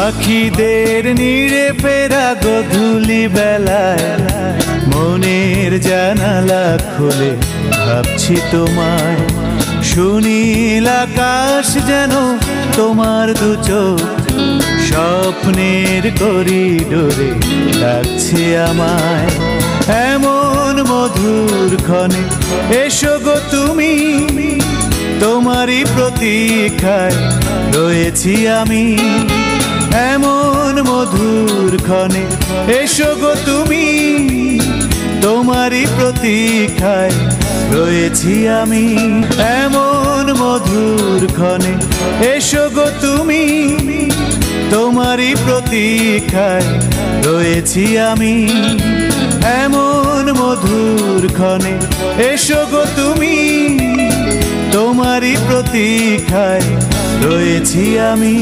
পাখিদের নিড়ে ফেরা গধূলি বেলায় মনের জানালা খুলে ভাবছি তোমায়। সুনীল আকাশ যেন তোমার দু চোখ, স্বপ্নের করিডোরে ডাকছে আমায়। এমন মধুর ক্ষণে এসো গো তুমি, তোমারই প্রতীক্ষায় রয়েছি আমি। এমন মধুর ক্ষণে এসো গো তুমি, তোমারই প্রতীক্ষায় রয়েছি আমি। এমন মধুর ক্ষণে এসো গো তুমি, তোমারই প্রতীক্ষায় রয়েছি আমি। এমন মধুর ক্ষণে এসো গো তুমি, তোমারই প্রতীক্ষায় রয়েছি আমি।